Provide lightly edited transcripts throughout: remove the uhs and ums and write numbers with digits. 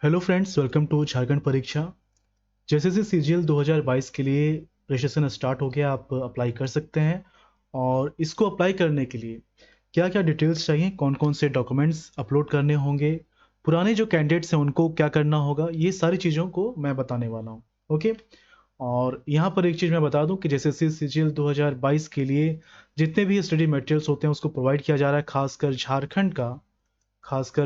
Hello friends, welcome to Jharkhand Pariksha. जैसे से CGL 2022 के लिए रजिस्ट्रेशन स्टार्ट हो गया, आप अप्लाई कर सकते हैं। और इसको अप्लाई करने के लिए क्या क्या डिटेल्स चाहिए, कौन कौन से डॉक्यूमेंट्स अपलोड करने होंगे, पुराने जो कैंडिडेट्स हैं उनको क्या करना होगा, ये सारी चीज़ों को मैं बताने वाला हूँ। ओके। और यहाँ पर एक चीज़ मैं बता दूं कि जैसे सीजीएल 2022 के लिए जितने भी स्टडी मटेरियल्स होते हैं उसको प्रोवाइड किया जा रहा है, खासकर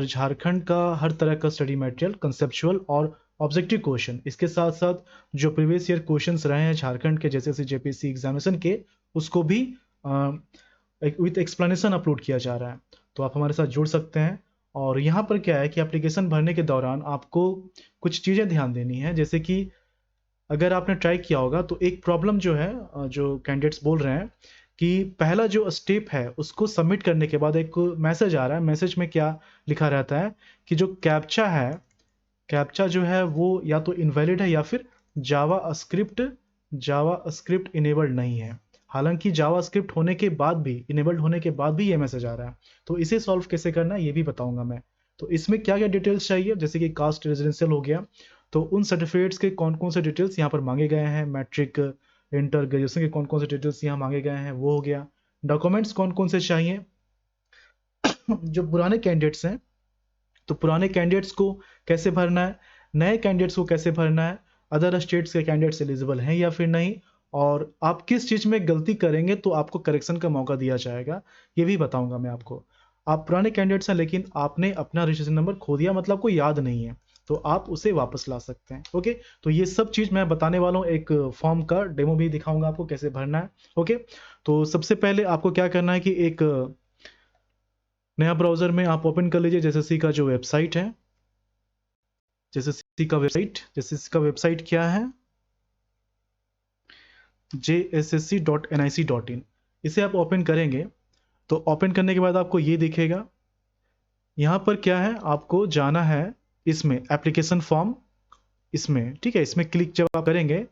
झारखंड का हर तरह का स्टडी मटेरियल, कंसेप्चुअल और ऑब्जेक्टिव क्वेश्चन। इसके साथ साथ जो प्रीवियस ईयर क्वेश्चंस रहे हैं झारखंड के जैसे जेपीएससी एग्जामिनेशन के, उसको भी विथ एक्सप्लेनेशन अपलोड किया जा रहा है। तो आप हमारे साथ जुड़ सकते हैं। और यहाँ पर क्या है कि एप्लीकेशन भरने के दौरान आपको कुछ चीज़ें ध्यान देनी है। जैसे कि अगर आपने ट्राई किया होगा तो एक प्रॉब्लम जो है, जो कैंडिडेट्स बोल रहे हैं कि पहला जो स्टेप है उसको सबमिट करने के बाद एक मैसेज आ रहा है। मैसेज में क्या लिखा रहता है कि जो कैप्चा जो है वो या तो इनवैलिड है या फिर जावा स्क्रिप्ट इनेबल्ड नहीं है। हालांकि जावा स्क्रिप्ट होने के बाद भी, इनेबल्ड होने के बाद भी ये मैसेज आ रहा है। तो इसे सॉल्व कैसे करना है ये भी बताऊंगा मैं। तो इसमें क्या क्या डिटेल्स चाहिए, जैसे कि कास्ट रेजिडेंशियल हो गया, तो उन सर्टिफिकेट्स के कौन कौन से डिटेल्स यहाँ पर मांगे गए हैं, मैट्रिक, इंटर, ग्रेजुएशन के कौन कौन से डिटेल्स यहाँ मांगे गए हैं वो हो गया। डॉक्यूमेंट्स कौन कौन से चाहिए, जो पुराने कैंडिडेट्स हैं तो पुराने कैंडिडेट्स को कैसे भरना है, नए कैंडिडेट्स को कैसे भरना है, अदर स्टेट्स के कैंडिडेट्स एलिजिबल हैं या फिर नहीं, और आप किस चीज़ में गलती करेंगे तो आपको करेक्शन का मौका दिया जाएगा, ये भी बताऊंगा मैं आपको। आप पुराने कैंडिडेट्स हैं लेकिन आपने अपना रजिस्ट्रेशन नंबर खो दिया, मतलब आपको याद नहीं है, तो आप उसे वापस ला सकते हैं। ओके। तो ये सब चीज़ मैं बताने वाला हूँ, एक फॉर्म का डेमो भी दिखाऊंगा आपको कैसे भरना है। ओके। तो सबसे पहले आपको क्या करना है कि एक नया ब्राउज़र में आप ओपन कर लीजिए जेएसएससी का जो वेबसाइट है। जेएसएससी का वेबसाइट क्या है, jssc.nic.in। इसे आप ओपन करेंगे तो ओपन करने के बाद आपको ये दिखेगा। यहाँ पर क्या है, आपको जाना है इसमें एप्लीकेशन फॉर्म, इसमें ठीक है। इसमें क्लिक जब आप करेंगे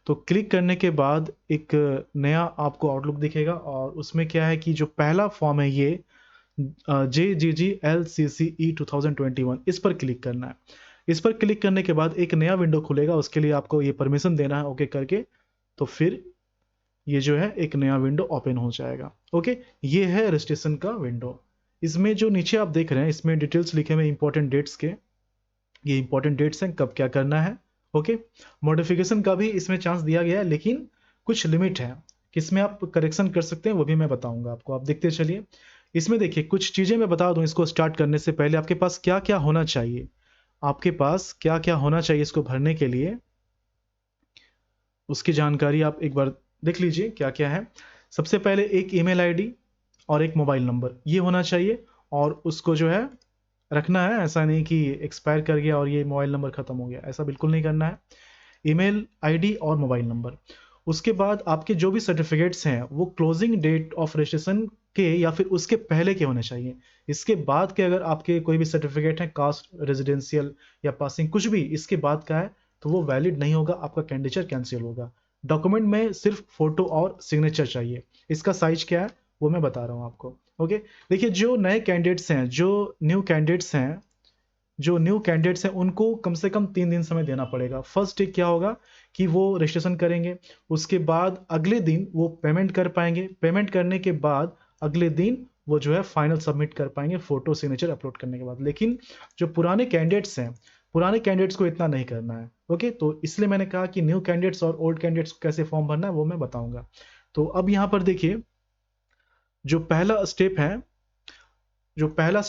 तो क्लिक करने के बाद एक नया आपको आउटलुक दिखेगा, और उसमें क्या है कि जो पहला फॉर्म है ये JGGLCCE 2021, इस पर क्लिक करना है। इस पर क्लिक करने के बाद एक नया विंडो खुलेगा, उसके लिए आपको ये परमिशन देना है ओके करके। तो फिर ये जो है एक नया विंडो ओपन हो जाएगा। ओके। ये है रजिस्ट्रेशन का विंडो। इसमें जो नीचे आप देख रहे हैं इसमें डिटेल्स लिखे हुए इंपॉर्टेंट डेट्स के, ये इंपॉर्टेंट डेट्स हैं कब क्या करना है। ओके। मॉडिफिकेशन का भी इसमें चांस दिया गया है, लेकिन कुछ लिमिट है किसमें आप करेक्शन कर सकते हैं, वो भी मैं बताऊंगा आपको। आप देखते चलिए। इसमें देखिए कुछ चीज़ें मैं बता दूं, इसको स्टार्ट करने से पहले आपके पास क्या क्या होना चाहिए, आपके पास क्या क्या होना चाहिए इसको भरने के लिए, उसकी जानकारी आप एक बार देख लीजिए क्या क्या है। सबसे पहले एक ईमेल आईडी और एक मोबाइल नंबर ये होना चाहिए, और उसको जो है रखना है। ऐसा नहीं कि एक्सपायर कर गया और ये मोबाइल नंबर ख़त्म हो गया, ऐसा बिल्कुल नहीं करना है। ईमेल आईडी और मोबाइल नंबर। उसके बाद आपके जो भी सर्टिफिकेट्स हैं वो क्लोजिंग डेट ऑफ रजिस्ट्रेशन के या फिर उसके पहले के होने चाहिए। इसके बाद के अगर आपके कोई भी सर्टिफिकेट है, कास्ट, रेजिडेंशियल या पासिंग, कुछ भी इसके बाद का है तो वो वैलिड नहीं होगा, आपका कैंडिडेचर कैंसिल होगा। डॉक्यूमेंट में सिर्फ फोटो और सिग्नेचर चाहिए। इसका साइज क्या है वो मैं बता रहा हूँ आपको। ओके। देखिए जो नए कैंडिडेट्स हैं, जो न्यू कैंडिडेट्स हैं उनको कम से कम 3 दिन समय देना पड़ेगा। फर्स्ट डे क्या होगा कि वो रजिस्ट्रेशन करेंगे, उसके बाद अगले दिन वो पेमेंट कर पाएंगे, पेमेंट करने के बाद अगले दिन वो जो है फाइनल सबमिट कर पाएंगे फोटो सिग्नेचर अपलोड करने के बाद। लेकिन जो पुराने कैंडिडेट्स हैं, पुराने कैंडिडेट्स को इतना नहीं करना है। ओके। तो इसलिए मैंने कहा कि न्यू कैंडिडेट्स और ओल्ड कैंडिडेट्स को कैसे फॉर्म भरना है वो मैं बताऊंगा। तो अब यहाँ पर देखिए जो पहला स्टेप है, जब पहला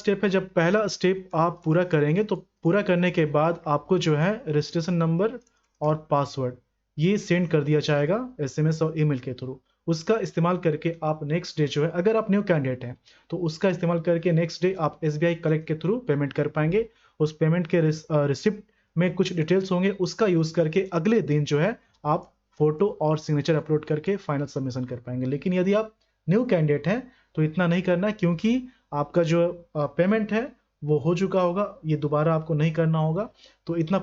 स्टेप आप पूरा करेंगे तो पूरा करने के बाद आपको जो है रजिस्ट्रेशन नंबर और पासवर्ड ये सेंड कर दिया जाएगा एसएमएस और ईमेल के थ्रू। उसका इस्तेमाल करके आप नेक्स्ट डे जो है, अगर आप न्यू कैंडिडेट हैं तो उसका इस्तेमाल करके नेक्स्ट डे आप एसबीआई कलेक्ट के थ्रू पेमेंट कर पाएंगे। उस पेमेंट के रिसिप्ट में कुछ डिटेल्स होंगे, उसका यूज़ करके अगले दिन जो है आप फोटो और सिग्नेचर अपलोड करके फाइनल सबमिशन कर पाएंगे। लेकिन यदि आप न्यू कैंडिडेट हैं तो इतना नहीं करना, क्योंकि आपका जो पेमेंट है वो हो चुका होगा, ये दोबारा आपको नहीं करना होगा। तो इतना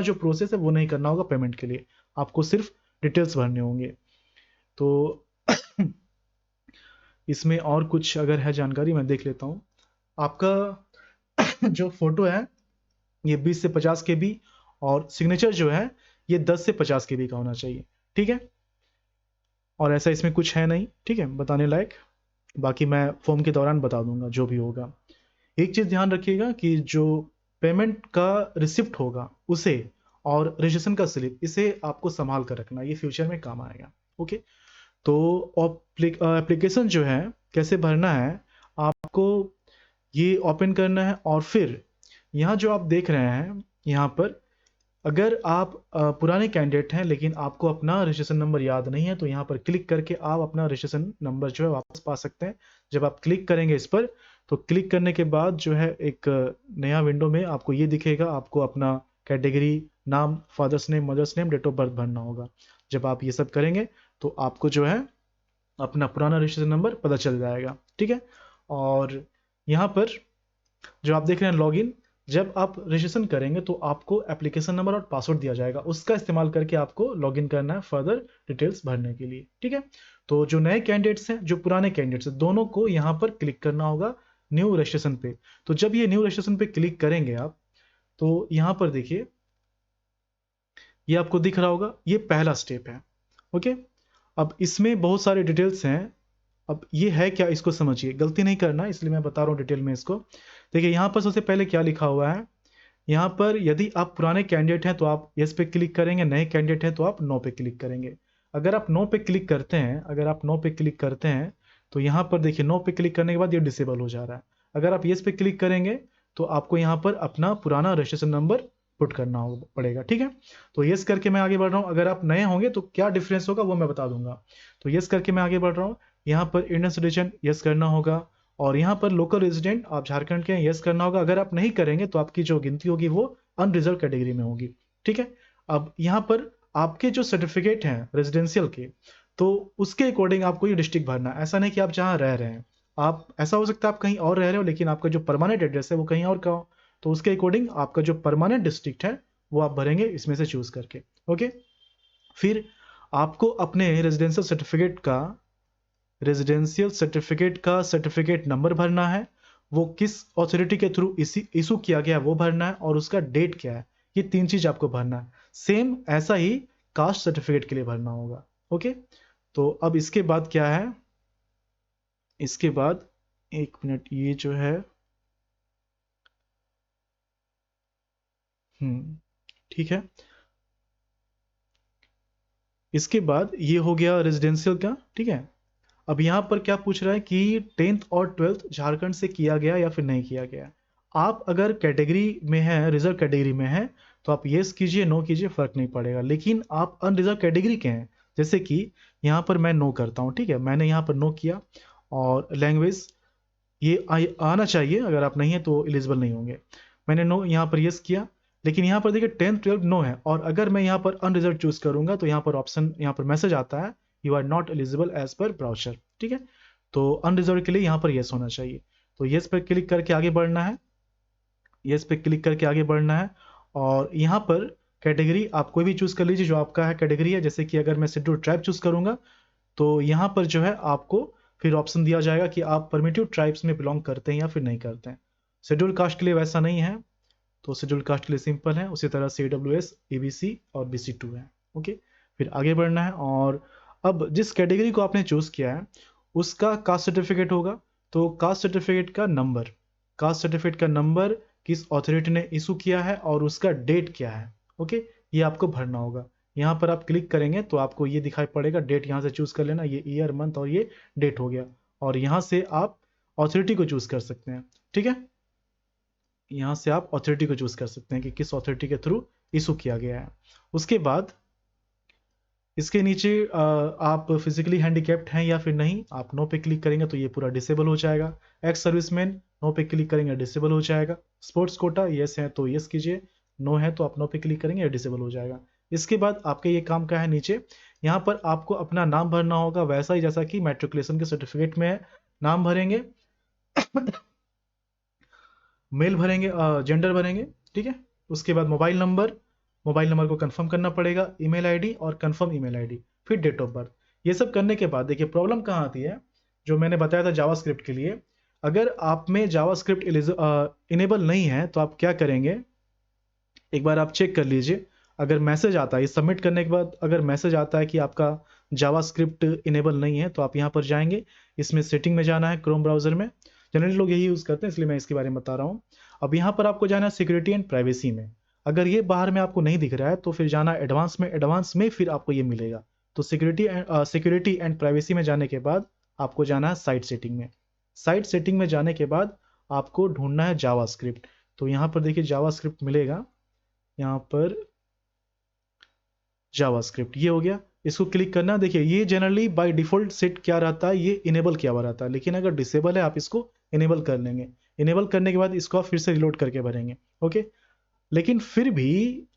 जो प्रोसेस है वो नहीं करना होगा पेमेंट के लिए, आपको सिर्फ डिटेल्स भरने होंगे। तो इसमें और कुछ अगर है जानकारी मैं देख लेता हूँ। आपका जो फोटो है ये 20 से 50 KB, और सिग्नेचर जो है ये 10 से 50 KB का होना चाहिए, ठीक है। और ऐसा इसमें कुछ है नहीं, ठीक है, बताने लायक। बाकी मैं फॉर्म के दौरान बता दूंगा जो भी होगा। एक चीज़ ध्यान रखिएगा कि जो पेमेंट का रिसिप्ट होगा उसे, और रजिस्ट्रेशन का स्लिप, इसे आपको संभाल कर रखना, ये फ्यूचर में काम आएगा। ओके, तो एप्लीकेशन जो है कैसे भरना है, आपको ये ओपन करना है, और फिर यहाँ जो आप देख रहे हैं यहाँ पर, अगर आप पुराने कैंडिडेट हैं लेकिन आपको अपना रजिस्ट्रेशन नंबर याद नहीं है, तो यहाँ पर क्लिक करके आप अपना रजिस्ट्रेशन नंबर जो है वापस पा सकते हैं। जब आप क्लिक करेंगे इस पर, तो क्लिक करने के बाद जो है एक नया विंडो में आपको ये दिखेगा, आपको अपना कैटेगरी, नाम, father's name, mother's name, date of birth भरना होगा। जब आप ये सब करेंगे तो आपको जो है अपना पुराना रजिस्ट्रेशन नंबर पता चल जाएगा, ठीक है। और यहाँ पर जो आप देख रहे हैं लॉगिन, जब आप रजिस्ट्रेशन करेंगे तो आपको एप्लीकेशन नंबर और पासवर्ड दिया जाएगा, उसका इस्तेमाल करके आपको लॉगिन करना है फर्दर डिटेल्स भरने के लिए, ठीक है। तो जो नए कैंडिडेट्स हैं, जो पुराने कैंडिडेट्स हैं, दोनों को यहाँ पर क्लिक करना होगा न्यू रजिस्ट्रेशन पे। तो जब ये न्यू रजिस्ट्रेशन पे क्लिक करेंगे आप, तो यहाँ पर देखिए ये आपको दिख रहा होगा, ये पहला स्टेप है। ओके, अब इसमें बहुत सारे डिटेल्स हैं। अब ये है क्या, इसको समझिए, गलती नहीं करना, इसलिए मैं बता रहा हूँ डिटेल में इसको। देखिए यहाँ पर सबसे पहले क्या लिखा हुआ है, यहाँ पर यदि आप पुराने कैंडिडेट हैं तो आप यस पे क्लिक करेंगे, नए कैंडिडेट हैं तो आप नो पे क्लिक करेंगे। अगर आप नो पे क्लिक करते हैं, तो यहाँ पर देखिए नो पे क्लिक करने के बाद ये डिसेबल हो जा रहा है। अगर आप यस पे क्लिक करेंगे तो आपको यहाँ पर अपना पुराना रजिस्ट्रेशन नंबर पुट करना पड़ेगा, ठीक है। तो यस करके मैं आगे बढ़ रहा हूँ। अगर आप नए होंगे तो क्या डिफरेंस होगा वो मैं बता दूंगा। तो यस करके मैं आगे बढ़ रहा हूँ। यहाँ पर इंडियन सिटीजन यस करना होगा, और यहाँ पर लोकल रेजिडेंट आप झारखंड के यस करना होगा। अगर आप नहीं करेंगे तो आपकी जो गिनती होगी वो अनरिजर्व कैटेगरी में होगी, ठीक है। अब यहाँ पर आपके जो सर्टिफिकेट हैं रेजिडेंशियल के, तो उसके अकॉर्डिंग आपको ये डिस्ट्रिक्ट भरना है। ऐसा नहीं कि आप जहाँ रह रहे हैं, आप ऐसा हो सकता है आप कहीं और रह रहे हो लेकिन आपका जो परमानेंट एड्रेस है वो कहीं और का हो, तो उसके अकॉर्डिंग आपका जो परमानेंट डिस्ट्रिक्ट है वो आप भरेंगे इसमें से चूज करके। ओके, फिर आपको अपने रेजिडेंशियल सर्टिफिकेट का सर्टिफिकेट नंबर भरना है, वो किस अथॉरिटी के थ्रू इशू किया गया वो भरना है, और उसका डेट क्या है, ये 3 चीज आपको भरना है। सेम ऐसा ही कास्ट सर्टिफिकेट के लिए भरना होगा। ओके, तो अब इसके बाद क्या है, इसके बाद एक मिनट, ये जो है ठीक है, इसके बाद ये हो गया रेजिडेंशियल का, ठीक है। अब यहाँ पर क्या पूछ रहा है कि 10th और 12th झारखंड से किया गया या फिर नहीं किया गया। आप अगर कैटेगरी में हैं, रिजर्व कैटेगरी में हैं, तो आप येस कीजिए, नो कीजिए, फर्क नहीं पड़ेगा। लेकिन आप अनरिजर्व कैटेगरी के हैं, जैसे कि यहाँ पर मैं नो करता हूँ, ठीक है, मैंने यहाँ पर नो किया, और लैंग्वेज ये आना चाहिए, अगर आप नहीं है तो एलिजिबल नहीं होंगे। मैंने नो यहाँ पर येस किया, लेकिन यहाँ पर देखिए 10th 12th नो है, और अगर मैं यहाँ पर अनरिजर्व चूज करूंगा तो यहाँ पर ऑप्शन, यहाँ पर मैसेज आता है you are not eligible as per brochure, ठीक है। तो अनरिजर्व के लिए यहाँ पर येस होना चाहिए। तो येस पर क्लिक करके आगे बढ़ना है, येस पे क्लिक करके आगे बढ़ना है। और यहाँ पर कैटेगरी आप कोई भी चूज कर लीजिए जो आपका है कैटेगरी है। जैसे कि अगर मैं शेड्यूल ट्राइब चूज करूंगा तो यहाँ पर जो है आपको फिर ऑप्शन दिया जाएगा कि आप परमिटिव ट्राइब्स में बिलोंग करते हैं या फिर नहीं करते हैं। शेड्यूल कास्ट के लिए वैसा नहीं है, तो शेड्यूल कास्ट के लिए सिंपल है, उसी तरह से AWS, ABC और BC2 है। ओके, फिर आगे बढ़ना है। और अब जिस कैटेगरी को आपने चूज किया है उसका कास्ट सर्टिफिकेट होगा, तो कास्ट सर्टिफिकेट का नंबर किस अथॉरिटी ने इशू किया है और उसका डेट क्या है, ओके, ये आपको भरना होगा। यहाँ पर आप क्लिक करेंगे तो आपको ये दिखाई पड़ेगा, डेट यहाँ से चूज कर लेना, ये ईयर, मंथ और ये डेट हो गया। और यहाँ से आप अथॉरिटी को चूज कर सकते हैं, ठीक है। यहाँ से आप अथॉरिटी को चूज कर सकते हैं कि किस अथॉरिटी के थ्रू इशू किया गया है। उसके बाद इसके नीचे आप फिजिकली हैंडीकैप्ड हैं या फिर नहीं, आप नो पे क्लिक करेंगे तो ये पूरा डिसेबल हो जाएगा। एक्स सर्विसमैन, नो पे क्लिक करेंगे डिसेबल हो जाएगा। स्पोर्ट्स कोटा यस है तो यस कीजिए, नो है तो आप नो पे क्लिक करेंगे, डिसेबल हो जाएगा। इसके बाद आपके ये काम का है नीचे, यहाँ पर आपको अपना नाम भरना होगा, वैसा ही जैसा कि मैट्रिकुलेशन के सर्टिफिकेट में है। नाम भरेंगे मेल भरेंगे, जेंडर भरेंगे, ठीक है। उसके बाद मोबाइल नंबर को कंफर्म करना पड़ेगा, ईमेल आईडी और कंफर्म ईमेल आईडी, फिर डेट ऑफ बर्थ। ये सब करने के बाद देखिए प्रॉब्लम कहाँ आती है, जो मैंने बताया था जावास्क्रिप्ट के लिए। अगर आप में जावास्क्रिप्ट इनेबल नहीं है तो आप क्या करेंगे, एक बार आप चेक कर लीजिए, अगर मैसेज आता है ये सबमिट करने के बाद, अगर मैसेज आता है कि आपका जावास्क्रिप्ट इनेबल नहीं है, तो आप यहाँ पर जाएंगे, इसमें सेटिंग में जाना है क्रोम ब्राउज़र में। जनरली लोग यही यूज़ करते हैं, इसलिए मैं इसके बारे में बता रहा हूँ। अब यहाँ पर आपको जाना है सिक्योरिटी एंड प्राइवेसी में। अगर ये बाहर में आपको नहीं दिख रहा है तो फिर जाना है एडवांस में, एडवांस में फिर आपको ये मिलेगा। तो सिक्योरिटी एंड प्राइवेसी में जाने के बाद आपको जाना है साइट सेटिंग में। साइट सेटिंग में जाने के बाद आपको ढूंढना है जावास्क्रिप्ट। तो यहाँ पर देखिए जावास्क्रिप्ट मिलेगा, यहाँ पर जावास्क्रिप्ट ये हो गया, इसको क्लिक करना। देखिए ये जनरली बाय डिफॉल्ट सेट क्या रहता है, ये इनेबल किया हुआ रहता है, लेकिन अगर डिसेबल है आप इसको इनेबल कर लेंगे। इनेबल करने के बाद इसको आप फिर से रिलोड करके भरेंगे, ओके। लेकिन फिर भी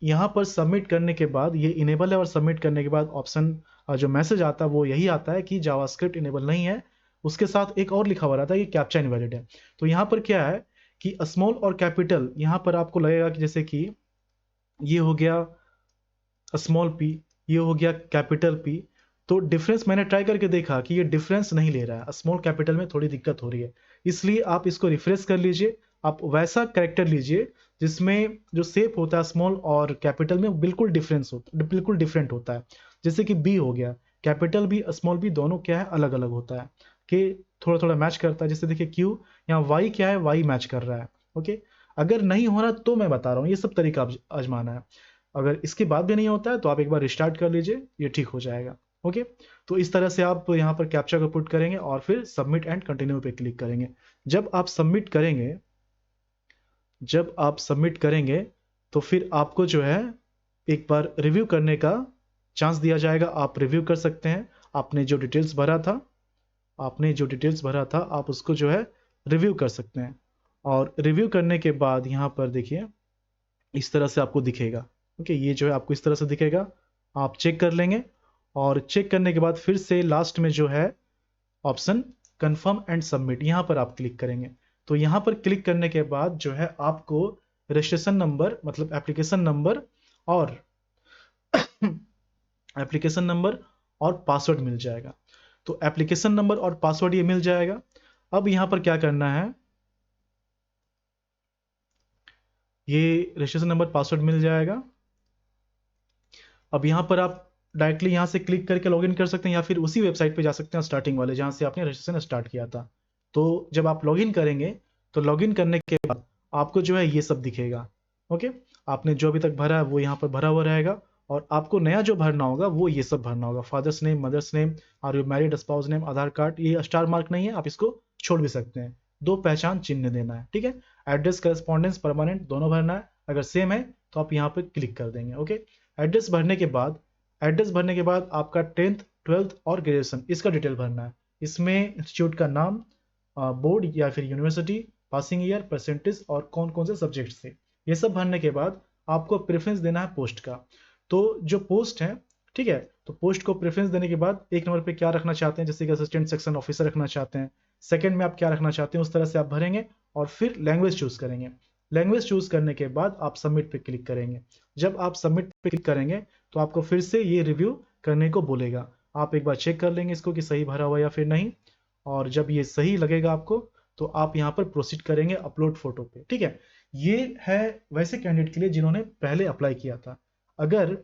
यहाँ पर सबमिट करने के बाद ये इनेबल है, और सबमिट करने के बाद ऑप्शन जो मैसेज आता है वो यही आता है कि जावास्क्रिप्ट इनेबल नहीं है। उसके साथ एक और लिखा हुआ रहता है कि कैप्चा इनवैलिड है। तो यहाँ पर क्या है कि स्मॉल और कैपिटल, यहाँ पर आपको लगेगा कि जैसे कि ये हो गया स्मॉल पी, ये हो गया कैपिटल पी। तो डिफरेंस मैंने ट्राई करके देखा कि ये डिफरेंस नहीं ले रहा है, स्मॉल कैपिटल में थोड़ी दिक्कत हो रही है। इसलिए आप इसको रिफ्रेश कर लीजिए, आप वैसा कैरेक्टर लीजिए जिसमें जो शेप होता है स्मॉल और कैपिटल में बिल्कुल बिल्कुल डिफरेंट होता है। जैसे कि बी हो गया, कैपिटल बी स्मॉल बी दोनों क्या है अलग अलग होता है, कि थोड़ा थोड़ा मैच करता है। जैसे देखिए क्यू, यहाँ वाई क्या है, वाई मैच कर रहा है, ओके। अगर नहीं हो रहा तो मैं बता रहा हूँ, ये सब तरीका आजमाना है। अगर इसके बाद भी नहीं होता है तो आप एक बार रिस्टार्ट कर लीजिए, ये ठीक हो जाएगा, ओके। तो इस तरह से आप यहाँ पर कैप्चा को पुट करेंगे और फिर सबमिट एंड कंटिन्यू पे क्लिक करेंगे। जब आप सबमिट करेंगे, जब आप सबमिट करेंगे तो फिर आपको जो है एक बार रिव्यू करने का चांस दिया जाएगा। आप रिव्यू कर सकते हैं, आपने जो डिटेल्स भरा था, आपने जो डिटेल्स भरा था आप उसको जो है रिव्यू कर सकते हैं। और रिव्यू करने के बाद यहाँ पर देखिए इस तरह से आपको दिखेगा, ओके। ये जो है आपको इस तरह से दिखेगा, आप चेक कर लेंगे। और चेक करने के बाद फिर से लास्ट में जो है ऑप्शन कंफर्म एंड सबमिट, यहाँ पर आप क्लिक करेंगे। तो यहाँ पर क्लिक करने के बाद जो है आपको रजिस्ट्रेशन नंबर, मतलब एप्लीकेशन नंबर और एप्लीकेशन नंबर और पासवर्ड मिल जाएगा। तो एप्लीकेशन नंबर और पासवर्ड ये मिल जाएगा। अब यहाँ पर क्या करना है, ये रजिस्ट्रेशन नंबर पासवर्ड मिल जाएगा। अब यहाँ पर आप डायरेक्टली यहाँ से क्लिक करके लॉगिन कर सकते हैं, या फिर उसी वेबसाइट पे जा सकते हैं स्टार्टिंग वाले जहाँ से आपने रजिस्ट्रेशन स्टार्ट किया था। तो जब आप लॉगिन करेंगे तो लॉगिन करने के बाद आपको जो है ये सब दिखेगा, ओके। आपने जो अभी तक भरा है वो यहाँ पर भरा हुआ रहेगा, और आपको नया जो भरना होगा वो ये सब भरना होगा। Father's name, mother's name, are you married, spouse name, Aadhaar card. ये स्टार मार्क नहीं है, आप इसको छोड़ भी सकते हैं। 2 पहचान चिन्ह देना है, ठीक है। एड्रेस, करस्पॉन्डेंस, परमानेंट दोनों भरना है। अगर सेम है तो आप यहाँ पर क्लिक कर देंगे, ओके। एड्रेस भरने के बाद, एड्रेस भरने के बाद आपका 10th 12th और ग्रेजुएशन इसका डिटेल भरना है। इसमें इंस्टीट्यूट का नाम, बोर्ड या फिर यूनिवर्सिटी, पासिंग ईयर, परसेंटेज और कौन कौन से सब्जेक्ट से, ये सब भरने के बाद आपको प्रेफरेंस देना है पोस्ट का। तो जो पोस्ट है, ठीक है, तो पोस्ट को प्रेफरेंस देने के बाद 1 नंबर पे क्या रखना चाहते हैं, जैसे कि असिस्टेंट सेक्शन ऑफिसर रखना चाहते हैं। सेकंड में आप क्या रखना चाहते हैं उस तरह से आप भरेंगे, और फिर लैंग्वेज चूज करेंगे। लैंग्वेज चूज करने के बाद आप सबमिट पे क्लिक करेंगे। जब आप सबमिट पे क्लिक करेंगे तो आपको फिर से ये रिव्यू करने को बोलेगा। आप एक बार चेक कर लेंगे इसको कि सही भरा हुआ या फिर नहीं, और जब ये सही लगेगा आपको तो आप यहाँ पर प्रोसीड करेंगे अपलोड फोटो पे, ठीक है। ये है वैसे कैंडिडेट के लिए जिन्होंने पहले अप्लाई किया था। अगर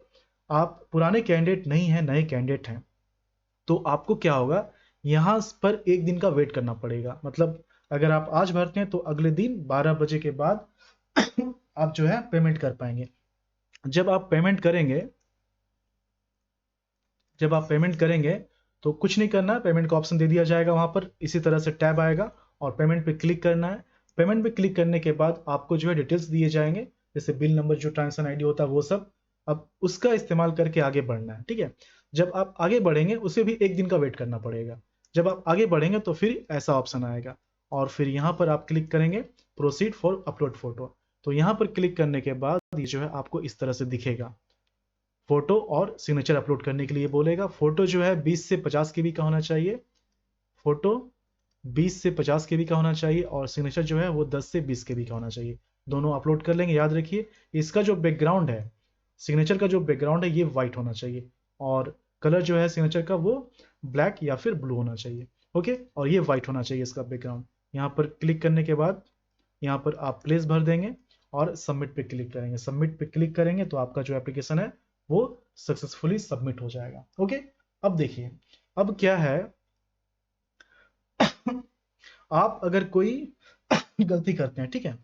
आप पुराने कैंडिडेट नहीं हैं, नए कैंडिडेट हैं, तो आपको क्या होगा, यहाँ पर 1 दिन का वेट करना पड़ेगा। मतलब अगर आप आज भरते हैं तो अगले दिन 12 बजे के बाद आप जो है पेमेंट कर पाएंगे। जब आप पेमेंट करेंगे, जब आप पेमेंट करेंगे तो कुछ नहीं करना, पेमेंट का ऑप्शन दे दिया जाएगा वहां पर, इसी तरह से टैब आएगा और पेमेंट पे क्लिक करना है। पेमेंट पे क्लिक करने के बाद आपको जो है डिटेल्स दिए जाएंगे, जैसे बिल नंबर, जो ट्रांजेक्शन आईडी होता है वो सब। अब उसका इस्तेमाल करके आगे बढ़ना है, ठीक है। जब आप आगे बढ़ेंगे उसे भी 1 दिन का वेट करना पड़ेगा। जब आप आगे बढ़ेंगे तो फिर ऐसा ऑप्शन आएगा, और फिर यहाँ पर आप क्लिक करेंगे प्रोसीड फॉर अपलोड फोटो। तो यहाँ पर क्लिक करने के बाद ये जो है आपको इस तरह से दिखेगा। फोटो और सिग्नेचर अपलोड करने के लिए बोलेगा। फोटो जो है 20 से 50 केबी का होना चाहिए, फोटो 20 से 50 केबी का होना चाहिए, और सिग्नेचर जो है वो 10 से 20 केबी का होना चाहिए। दोनों अपलोड कर लेंगे। याद रखिए इसका जो बैकग्राउंड है, सिग्नेचर का जो बैकग्राउंड है ये वाइट होना चाहिए, और कलर जो है सिग्नेचर का वो ब्लैक या फिर ब्लू होना चाहिए, ओके। और ये वाइट होना चाहिए इसका बैकग्राउंड। यहाँ पर क्लिक करने के बाद यहाँ पर आप प्लेस भर देंगे, और सबमिट पे क्लिक करेंगे। सबमिट पे क्लिक करेंगे तो आपका जो एप्लीकेशन है वो सक्सेसफुली सबमिट हो जाएगा। ओके, अब देखिए, अब क्या है आप अगर कोई गलती करते हैं, ठीक है,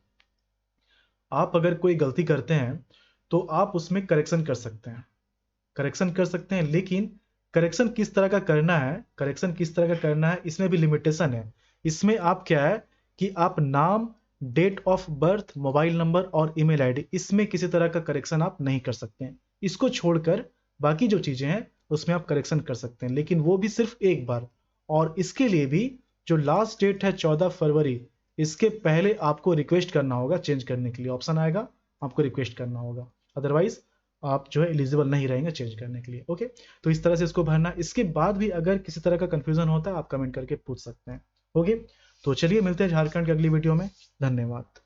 आप अगर कोई गलती करते हैं तो आप उसमें करेक्शन कर सकते हैं, करेक्शन कर सकते हैं, लेकिन करेक्शन किस तरह का करना है, करेक्शन किस तरह का करना है, इसमें भी लिमिटेशन है। इसमें आप क्या है कि आप नाम, date of birth, mobile number और ईमेल आईडी, इसमें किसी तरह का करेक्शन आप नहीं कर सकते हैं। इसको छोड़कर बाकी जो चीजें हैं उसमें आप करेक्शन कर सकते हैं, लेकिन वो भी सिर्फ एक बार। और इसके लिए भी जो लास्ट डेट है 14 फरवरी, इसके पहले आपको रिक्वेस्ट करना होगा चेंज करने के लिए, ऑप्शन आएगा, आपको रिक्वेस्ट करना होगा, अदरवाइज आप जो है एलिजिबल नहीं रहेंगे चेंज करने के लिए। ओके, तो इस तरह से इसको भरना। इसके बाद भी अगर किसी तरह का कंफ्यूजन होता है आप कमेंट करके पूछ सकते हैं। ओके, तो चलिए मिलते हैं झारखंड की अगली वीडियो में। धन्यवाद।